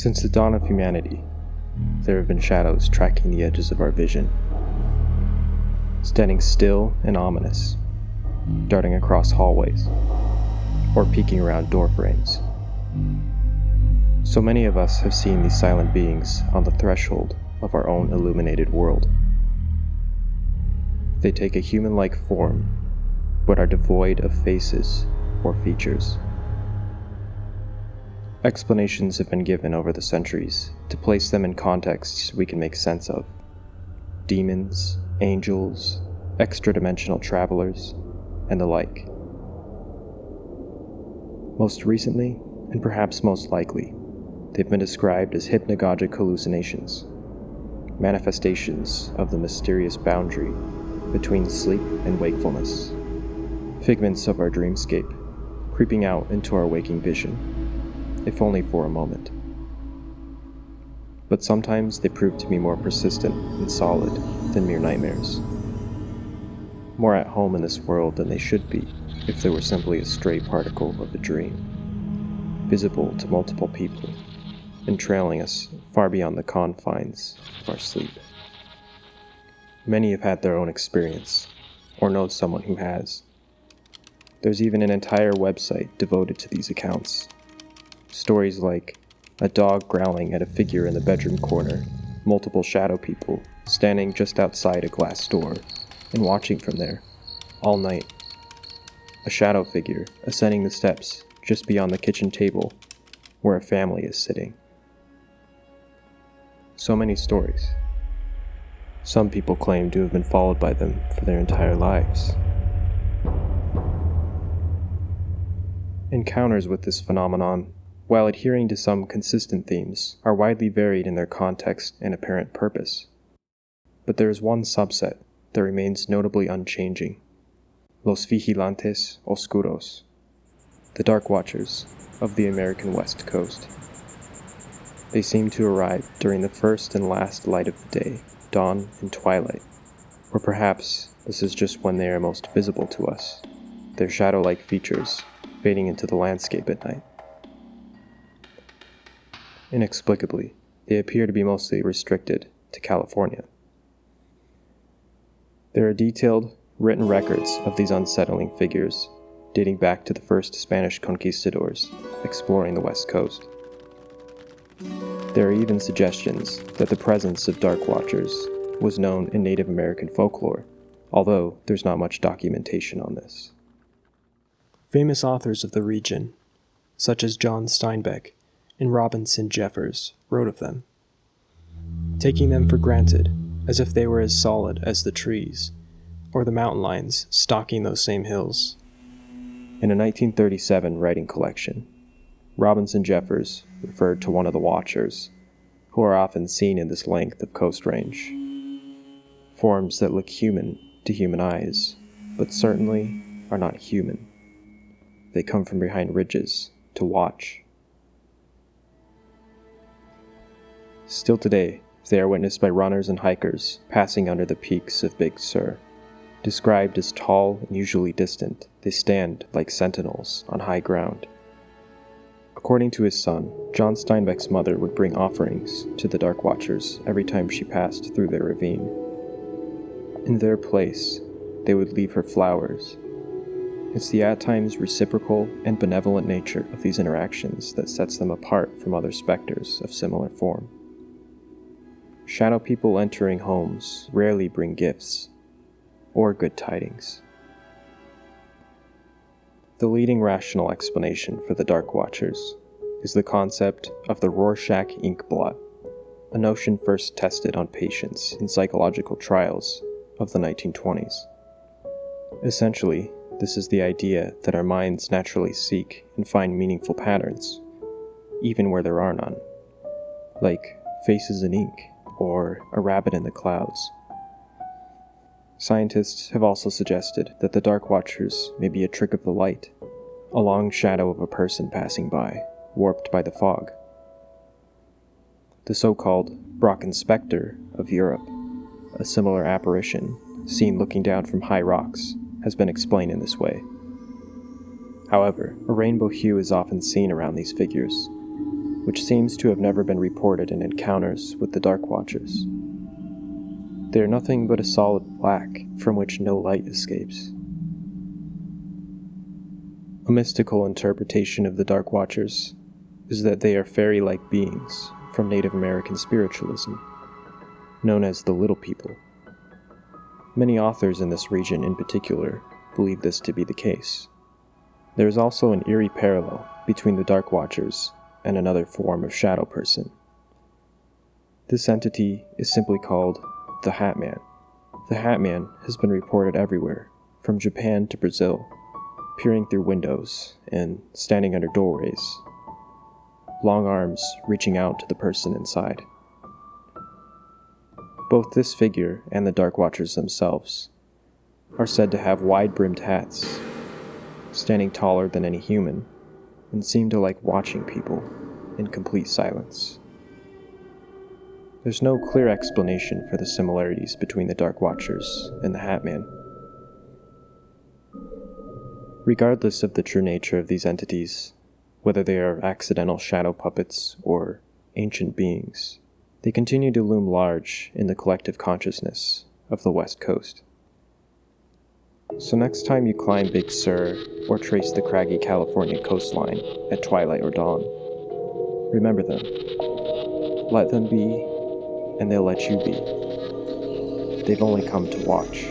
Since the dawn of humanity, there have been shadows tracking the edges of our vision, standing still and ominous, darting across hallways, or peeking around door frames. So many of us have seen these silent beings on the threshold of our own illuminated world. They take a human-like form, but are devoid of faces or features. Explanations have been given over the centuries to place them in contexts we can make sense of. Demons, angels, extra-dimensional travelers, and the like. Most recently, and perhaps most likely, they've been described as hypnagogic hallucinations, manifestations of the mysterious boundary between sleep and wakefulness, figments of our dreamscape, creeping out into our waking vision, if only for a moment. But sometimes they prove to be more persistent and solid than mere nightmares, more at home in this world than they should be if they were simply a stray particle of a dream, visible to multiple people, and trailing us far beyond the confines of our sleep. Many have had their own experience, or know someone who has. There's even an entire website devoted to these accounts. Stories like a dog growling at a figure in the bedroom corner, multiple shadow people standing just outside a glass door and watching from there, all night. A shadow figure ascending the steps just beyond the kitchen table where a family is sitting. So many stories. Some people claim to have been followed by them for their entire lives. Encounters with this phenomenon, while adhering to some consistent themes, are widely varied in their context and apparent purpose. But there is one subset that remains notably unchanging: Los Vigilantes Oscuros, the Dark Watchers of the American West Coast. They seem to arrive during the first and last light of the day, dawn and twilight, or perhaps this is just when they are most visible to us, their shadow-like features fading into the landscape at night. Inexplicably, they appear to be mostly restricted to California. There are detailed, written records of these unsettling figures, dating back to the first Spanish conquistadors exploring the West Coast. There are even suggestions that the presence of Dark Watchers was known in Native American folklore, although there's not much documentation on this. Famous authors of the region, such as John Steinbeck and Robinson Jeffers, wrote of them, taking them for granted as if they were as solid as the trees or the mountain lions stalking those same hills. In a 1937 writing collection, Robinson Jeffers referred to one of the Watchers, who are often seen in this length of coast range. Forms that look human to human eyes, but certainly are not human. They come from behind ridges to watch. Still today, they are witnessed by runners and hikers passing under the peaks of Big Sur. Described as tall and usually distant, they stand like sentinels on high ground. According to his son, John Steinbeck's mother would bring offerings to the Dark Watchers every time she passed through their ravine. In their place, they would leave her flowers. It's the at times reciprocal and benevolent nature of these interactions that sets them apart from other specters of similar form. Shadow people entering homes rarely bring gifts or good tidings. The leading rational explanation for the Dark Watchers is the concept of the Rorschach ink blot, a notion first tested on patients in psychological trials of the 1920s. Essentially, this is the idea that our minds naturally seek and find meaningful patterns, even where there are none, like faces in ink or a rabbit in the clouds. Scientists have also suggested that the Dark Watchers may be a trick of the light, a long shadow of a person passing by, warped by the fog. The so-called Brocken Spectre of Europe, a similar apparition seen looking down from high rocks, has been explained in this way. However, a rainbow hue is often seen around these figures, which seems to have never been reported in encounters with the Dark Watchers. They are nothing but a solid black from which no light escapes. A mystical interpretation of the Dark Watchers is that they are fairy-like beings from Native American spiritualism, known as the Little People. Many authors in this region in particular believe this to be the case. There is also an eerie parallel between the Dark Watchers and another form of shadow person. This entity is simply called the Hat Man. The Hat Man has been reported everywhere, from Japan to Brazil, peering through windows and standing under doorways, long arms reaching out to the person inside. Both this figure and the Dark Watchers themselves are said to have wide-brimmed hats, standing taller than any human, and seem to like watching people in complete silence. There's no clear explanation for the similarities between the Dark Watchers and the Hat Man. Regardless of the true nature of these entities, whether they are accidental shadow puppets or ancient beings, they continue to loom large in the collective consciousness of the West Coast. So next time you climb Big Sur or trace the craggy California coastline at twilight or dawn, remember them. Let them be, and they'll let you be. They've only come to watch.